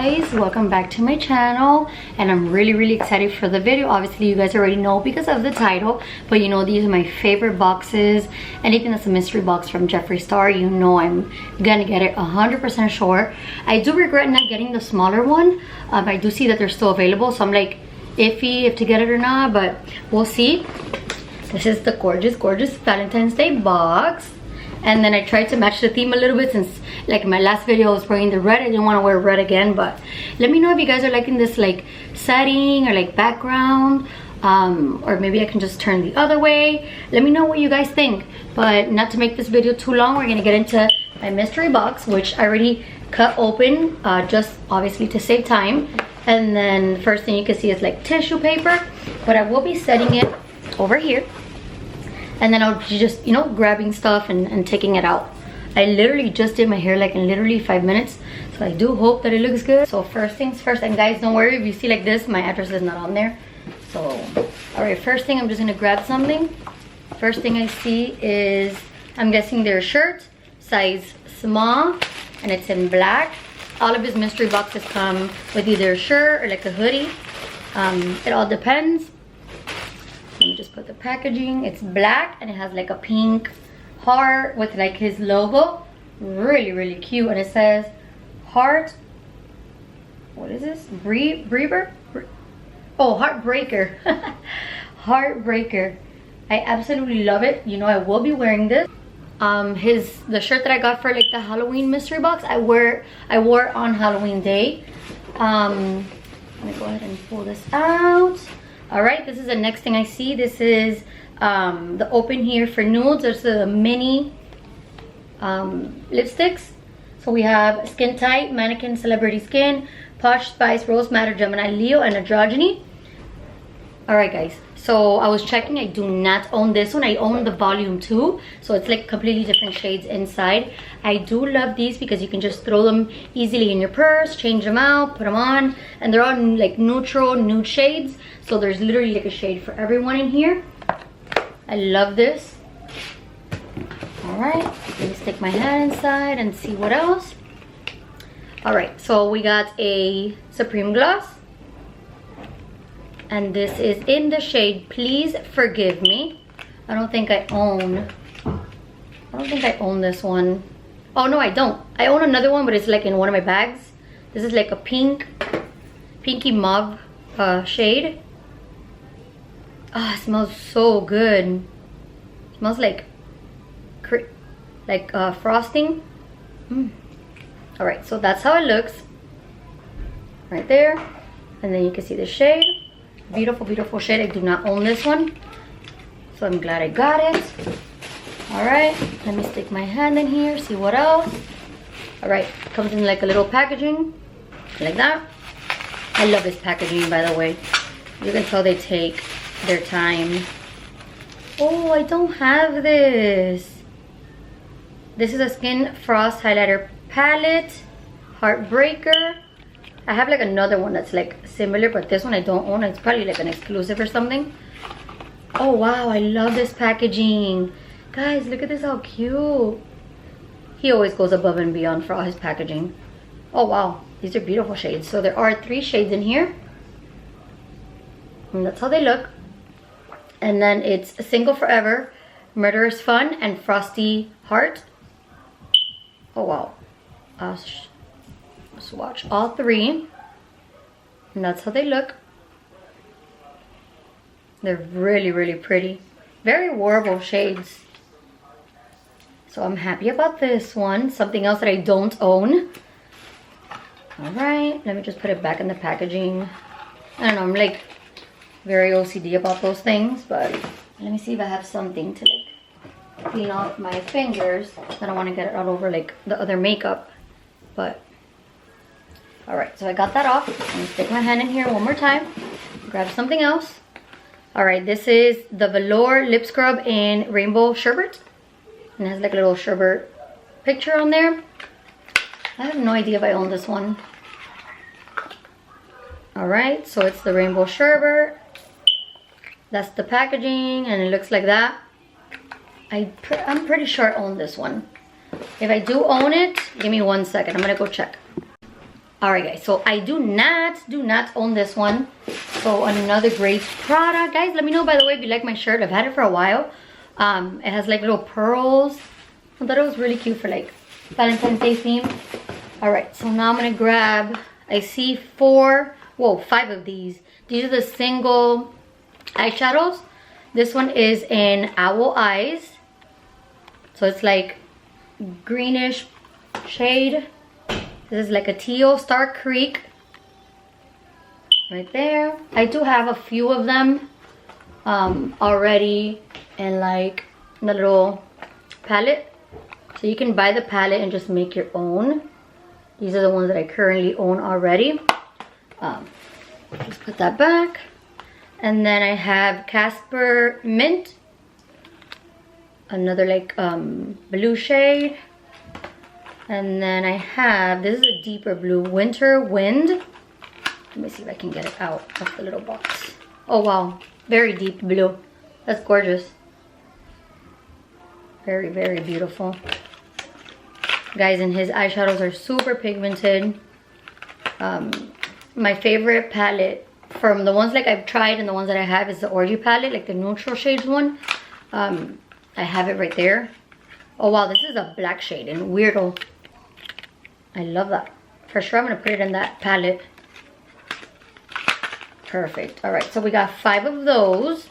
guys, welcome back to my channel, and I'm really excited for the video. Obviously you guys already know because of the title, but you know these are my favorite boxes. Anything that's a mystery box from Jeffree Star, you know I'm gonna get it 100% sure. I do regret not getting the smaller one. I do see that they're still available, so I'm like iffy if to get it or not, but we'll see. This is the gorgeous Valentine's Day box. And then I tried to match the theme a little bit, since like my last video I was wearing the red. I didn't want to wear red again, but let me know if you guys are liking this like setting or like background, or maybe I can just turn the other way. Let me know what you guys think. But not to make this video too long, we're gonna get into my mystery box, which I already cut open, just obviously to save time. And then first thing you can see is like tissue paper, but I will be setting it over here. And then I'll be just, you know, grabbing stuff and taking it out. I literally just did my hair like in literally 5 minutes, so I do hope that it looks good. So first things first, and guys, don't worry if you see like this, my address is not on there. So all right, first thing, I'm just gonna grab something. First thing I see is, I'm guessing their shirt, size small, and it's in black. All of his mystery boxes come with either a shirt or like a hoodie. It all depends. Let me just put the packaging. It's black and it has like a pink heart with like his logo. Really cute. And it says heart, what is this? Breather? Oh, heartbreaker. Heartbreaker. I absolutely love it. You know, I will be wearing this. The shirt that I got for like the Halloween mystery box, I wore it on Halloween day. Let me go ahead and pull this out. All right, this is the next thing I see. This is the open here for nudes. There's the mini lipsticks. So we have Skin Tight, Mannequin, Celebrity Skin, Posh Spice, Rose Madder, Gemini, Leo, and Androgyny. All right, guys. So I was checking. I do not own this one. I own the volume 2. So it's like completely different shades inside. I do love these because you can just throw them easily in your purse, change them out, put them on. And they're all like neutral, nude shades. So there's literally like a shade for everyone in here. I love this. All right, let me stick my hand inside and see what else. All right, so we got a Supreme Gloss. And this is in the shade Please Forgive Me. I don't think I own this one. Oh no, I don't. I own another one, but it's like in one of my bags. This is like a pinky mauve shade. Ah, it smells so good. It smells like frosting. All right, so that's how it looks right there. And then you can see the shade. Beautiful shade. I do not own this one, so I'm glad I got it. All right, let me stick my hand in here, see what else. All right, comes in like a little packaging like that. I love this packaging, by the way. You can tell they take their time. Oh, I don't have this. This is a Skin Frost highlighter palette, Heartbreaker. I have like another one that's like similar, but this one I don't own. It's probably like an exclusive or something. Oh wow, I love this packaging. Guys, look at this, how cute. He always goes above and beyond for all his packaging. Oh wow, these are beautiful shades. So there are 3 shades in here. And that's how they look. And then it's Single Forever, Murderous Fun, and Frosty Heart. Oh wow. Swatch all 3, and that's how they look. They're really pretty, very wearable shades. So I'm happy about this one. Something else that I don't own. All right, let me just put it back in the packaging. I don't know, I'm like very OCD about those things, but let me see if I have something to like clean off my fingers. I don't want to get it all over like the other makeup, but all right, so I got that off. Let me stick my hand in here one more time. Grab something else. All right, this is the Velour lip scrub in Rainbow Sherbet. And it has like a little sherbet picture on there. I have no idea if I own this one. All right, so it's the Rainbow Sherbet. That's the packaging, and it looks like that. I'm pretty sure I own this one. If I do own it, give me 1 second. I'm gonna go check. All right, guys, so I do not own this one. So another great product. Guys, let me know, by the way, if you like my shirt. I've had it for a while. It has like little pearls. I thought it was really cute for like Valentine's Day theme. All right, so now I'm gonna grab, I see 5 of these. These are the single eyeshadows. This one is in Owl Eyes. So it's like greenish shade. This is like a teal, Star Creek. Right there. I do have a few of them already in like the little palette. So you can buy the palette and just make your own. These are the ones that I currently own already. Just put that back. And then I have Casper Mint. Another like blue shade. And then I have, this is a deeper blue, Winter Wind. Let me see if I can get it out of the little box. Oh wow, very deep blue. That's gorgeous. Very, very beautiful. Guys, and his eyeshadows are super pigmented. My favorite palette from the ones like I've tried and the ones that I have is the ORGY palette, like the neutral shades one. I have it right there. Oh wow, this is a black shade and Weirdo. I love that. For sure, I'm gonna put it in that palette. Perfect. All right, so we got 5 of those.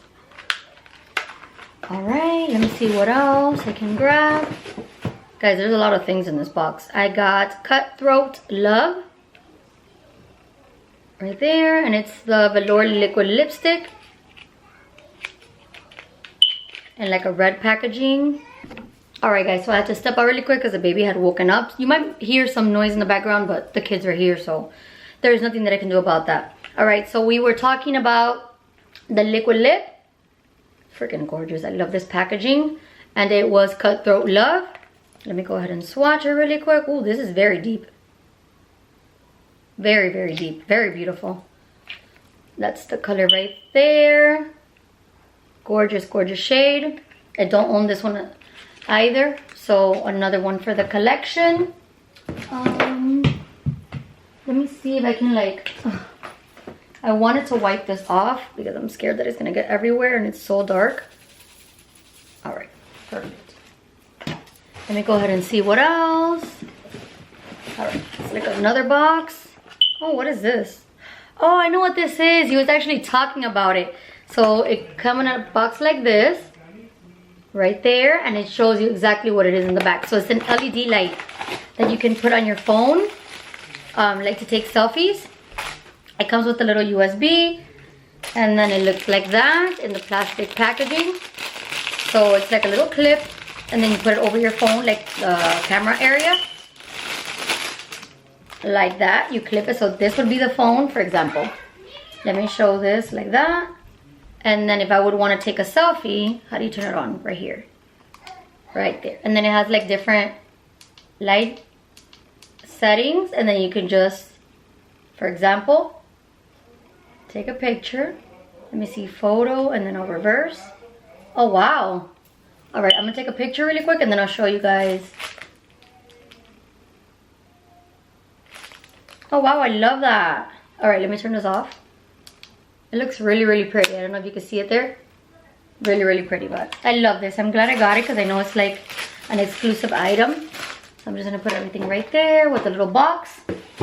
All right, let me see what else I can grab. Guys, there's a lot of things in this box. I got Cutthroat Love. Right there, and it's the Velour liquid lipstick. And like a red packaging. Alright guys, so I had to step out really quick because the baby had woken up. You might hear some noise in the background, but the kids are here, so there's nothing that I can do about that. Alright, so we were talking about the liquid lip. Freaking gorgeous. I love this packaging. And it was Cutthroat Love. Let me go ahead and swatch it really quick. Oh, this is very deep. Very, very deep. Very beautiful. That's the color right there. Gorgeous, gorgeous shade. I don't own this one either, so another one for the collection. Let me see if I can like I wanted to wipe this off because I'm scared that it's gonna get everywhere and it's so dark. All right, perfect. Let me go ahead and see what else. All right, it's like another box. Oh, what is this? Oh, I know what this is. He was actually talking about it. So it comes in a box like this. Right there, and it shows you exactly what it is in the back. So it's an LED light that you can put on your phone, like to take selfies. It comes with a little USB, and then it looks like that in the plastic packaging. So it's like a little clip, and then you put it over your phone, like the camera area. Like that, you clip it. So this would be the phone, for example. Let me show this like that. And then if I would want to take a selfie, how do you turn it on? Right here. Right there. And then it has like different light settings. And then you can just, for example, take a picture. Let me see, photo, and then I'll reverse. Oh, wow. All right, I'm going to take a picture really quick and then I'll show you guys. Oh, wow, I love that. All right, let me turn this off. It looks really, really pretty. I don't know if you can see it there. Really, really pretty, but I love this. I'm glad I got it because I know it's like an exclusive item. So I'm just going to put everything right there with a little box.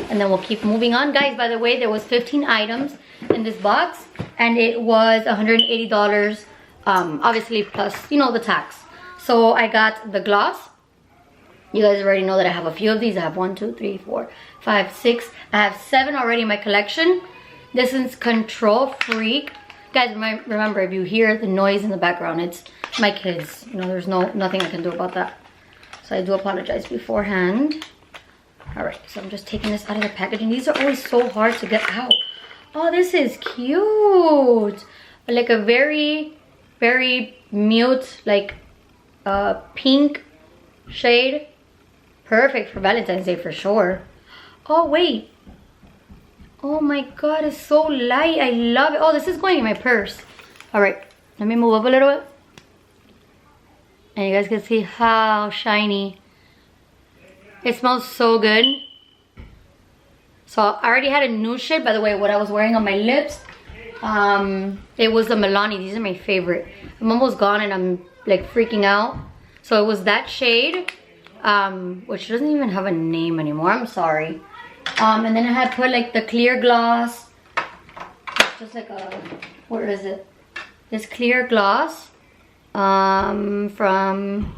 And then we'll keep moving on. Guys, by the way, there was 15 items in this box. And it was $180, obviously, plus, you know, the tax. So I got the gloss. You guys already know that I have a few of these. I have 1, 2, 3, 4, 5, 6. I have 7 already in my collection. This is Control Freak. Guys, remember, if you hear the noise in the background, it's my kids. You know, there's nothing I can do about that. So I do apologize beforehand. All right, so I'm just taking this out of the packaging. These are always so hard to get out. Oh, this is cute. Like a very, very mute, like pink shade. Perfect for Valentine's Day for sure. Oh, wait. Oh my god, it's so light. I love it. Oh, this is going in my purse. All right, let me move up a little bit. And you guys can see how shiny. It smells so good. So I already had a nude shade. By the way, what I was wearing on my lips, it was the Milani. These are my favorite. I'm almost gone and I'm like freaking out. So it was that shade, which doesn't even have a name anymore. I'm sorry. And then I had put like the clear gloss. It's just like a, where is it? This clear gloss from,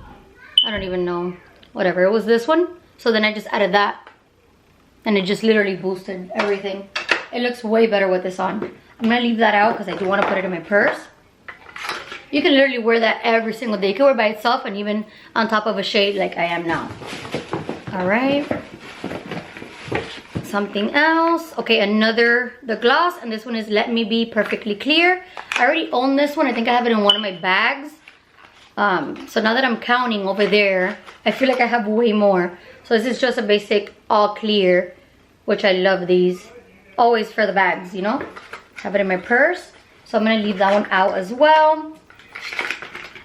I don't even know, whatever. It was this one. So then I just added that. And it just literally boosted everything. It looks way better with this on. I'm gonna leave that out because I do want to put it in my purse. You can literally wear that every single day. You can wear it by itself and even on top of a shade like I am now. All right. Something else. Okay, the gloss, and this one is Let Me Be Perfectly Clear. I already own this one. I think I have it in one of my bags. So now that I'm counting over there, I feel like I have way more. So this is just a basic all clear, which I love these. Always for the bags, you know. Have it in my purse. So I'm gonna leave that one out as well.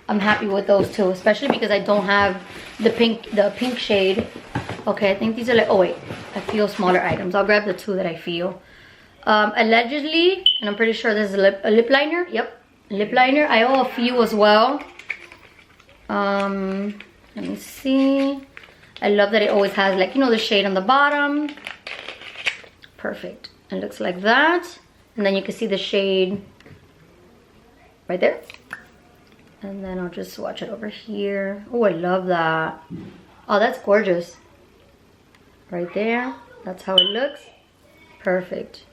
I'm happy with those two, especially because I don't have the pink shade. Okay, I think these are like, oh wait, I feel smaller items. I'll grab the two that I feel. Allegedly, and I'm pretty sure this is a lip liner. Yep, lip liner. I owe a few as well. Let me see. I love that it always has like, you know, the shade on the bottom. Perfect. It looks like that. And then you can see the shade right there. And then I'll just swatch it over here. Oh, I love that. Oh, that's gorgeous. Right there. That's how it looks. Perfect.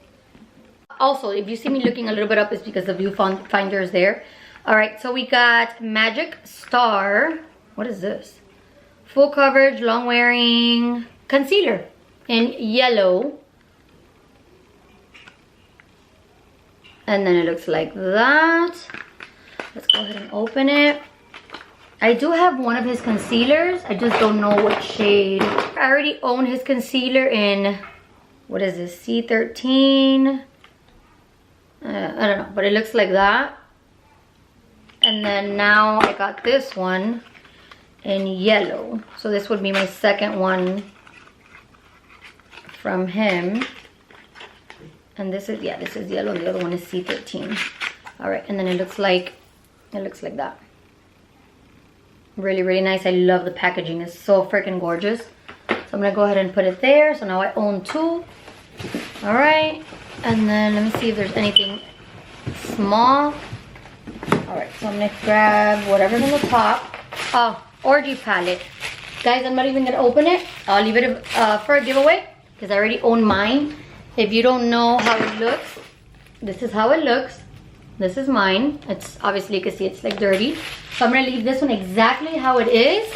Also, if you see me looking a little bit up, it's because the viewfinder is there. All right, so we got Magic Star. What is this? Full coverage, long wearing concealer in yellow. And then it looks like that. Let's go ahead and open it. I do have one of his concealers. I just don't know what shade. I already own his concealer in, what is this, C13? I don't know, but it looks like that. And then now I got this one in yellow. So this would be my second one from him. And this is, yeah, this is yellow. The other one is C13. All right, and then it looks like that. Really, really nice. I love the packaging. It's so freaking gorgeous. So I'm gonna go ahead and put it there. So now I own two. All right, and then let me see if there's anything small. All right, so I'm gonna grab whatever's on the top. Oh, Orgy palette. Guys, I'm not even gonna open it. I'll leave it for a giveaway because I already own mine. If you don't know how it looks, this is how it looks. This is mine. It's obviously, you can see it's like dirty. So I'm gonna leave this one exactly how it is.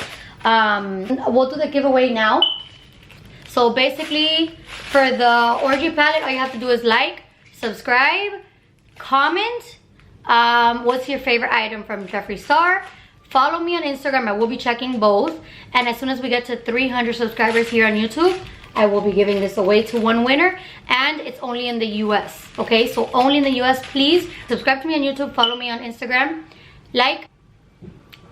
We'll do the giveaway now. So basically, for the Orgy palette, all you have to do is like, subscribe, comment. What's your favorite item from Jeffree Star? Follow me on Instagram. I will be checking both. And as soon as we get to 300 subscribers here on YouTube, I will be giving this away to one winner. And it's only in the US. Okay, so only in the US. Please subscribe to me on YouTube. Follow me on Instagram. Like,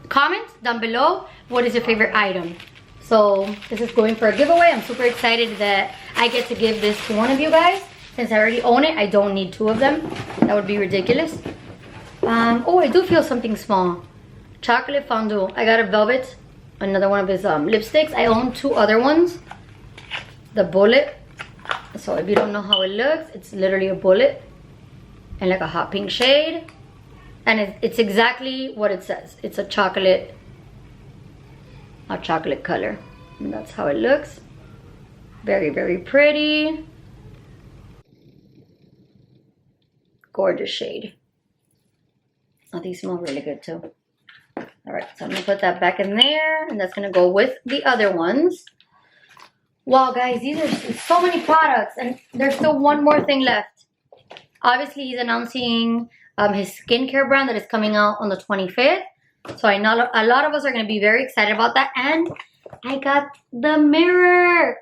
comment down below. What is your favorite item? So this is going for a giveaway. I'm super excited that I get to give this to one of you guys. Since I already own it, I don't need two of them. That would be ridiculous. Oh, I do feel something small. Chocolate fondue. I got a velvet, another one of his lipsticks. I own two other ones. The bullet. So if you don't know how it looks, it's literally a bullet and like a hot pink shade. And it's exactly what it says. It's a chocolate color. And that's how it looks. Very, very pretty. Gorgeous shade. Oh, these smell really good too. All right, so I'm gonna put that back in there, and that's gonna go with the other ones. Wow, guys, these are so many products, and there's still one more thing left. Obviously, he's announcing his skincare brand that is coming out on the 25th. So I know a lot of us are gonna be very excited about that. And I got the mirror.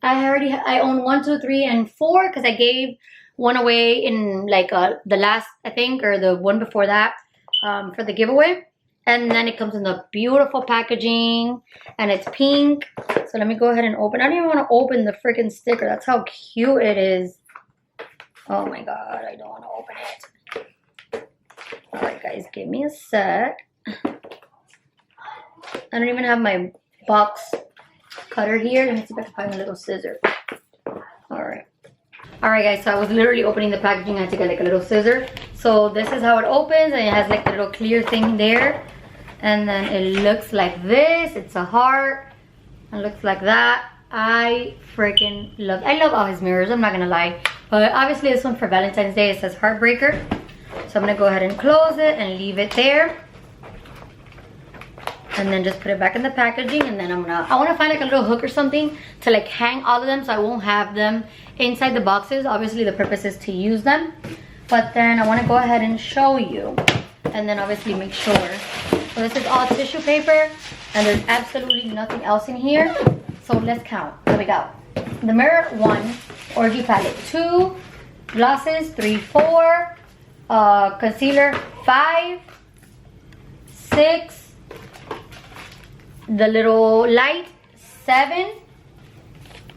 I own 1, 2, 3, and 4 because I gave one away in like the last, I think, or the one before that for the giveaway. And then it comes in the beautiful packaging, and it's pink. So let me go ahead and open. I don't even want to open the freaking sticker. That's how cute it is. Oh my god, I don't want to open it. Alright guys, give me a sec. I don't even have my box cutter here. Let me see if I can find a little scissor. Alright. Alright guys, so I was literally opening the packaging. I had to get like a little scissor. So this is how it opens, and it has like a little clear thing there. And then it looks like this. It's a heart. It looks like that. I freaking love, I love all his mirrors, I'm not gonna lie. But obviously this one for Valentine's Day, it says Heartbreaker. So I'm gonna go ahead and close it and leave it there. And then just put it back in the packaging. And then I wanna find like a little hook or something to like hang all of them, so I won't have them inside the boxes. Obviously the purpose is to use them. But then I wanna go ahead and show you. And then obviously make sure. So this is all tissue paper, and there's absolutely nothing else in here. So let's count. Here we go. The mirror, 1. Orgy palette, 2. Glosses, 3, 4. Concealer, 5. 6. The little light, 7.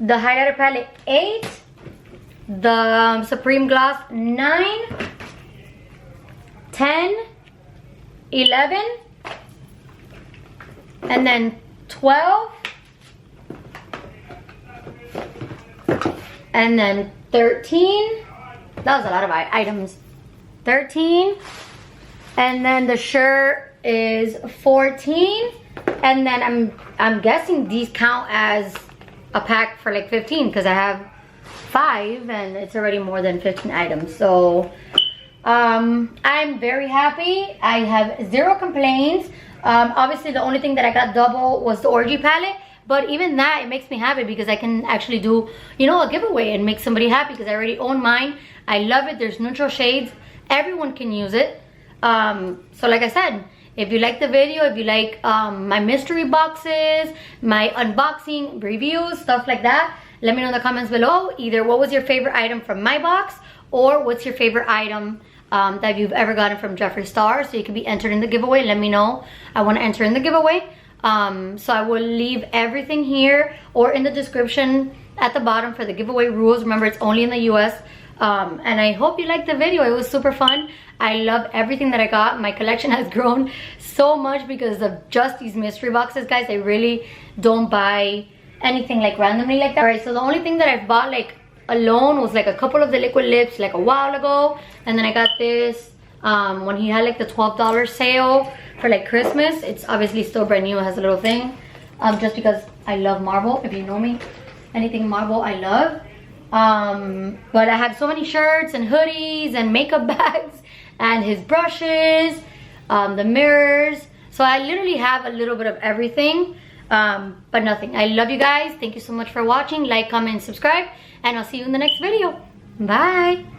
The highlighter palette, 8. The Supreme Gloss, 9. 10. 11. And then 12. And then 13. That was a lot of items. 13. And then the shirt is 14. And then I'm guessing these count as a pack for like 15, because I have 5 and it's already more than 15 items. So I'm very happy. I have 0 complaints. Obviously the only thing that I got double was the Orgy palette. But even that, it makes me happy because I can actually do, you know, a giveaway and make somebody happy, because I already own mine. I love it. There's neutral shades. Everyone can use it. So like I said, if you like the video, if you like my mystery boxes, my unboxing reviews, stuff like that, let me know in the comments below. Either what was your favorite item from my box, or what's your favorite item that you've ever gotten from Jeffree Star, so you can be entered in the giveaway. Let me know. I want to enter in the giveaway. So I will leave everything here or in the description at the bottom for the giveaway rules. Remember, it's only in the US. And I hope you liked the video. It was super fun. I love everything that I got. My collection has grown so much because of just these mystery boxes, guys. I really don't buy anything like randomly like that. Alright, so the only thing that I've bought like alone was like a couple of the liquid lips like a while ago. And then I got this when he had like the $12 sale for like Christmas. It's obviously still brand new. It has a little thing, just because I love marble. If you know me, anything marble I love. But I have so many shirts and hoodies and makeup bags and his brushes, the mirrors. So I literally have a little bit of everything, but nothing. I love you guys. Thank you so much for watching. Like, comment, and subscribe, and I'll see you in the next video. Bye.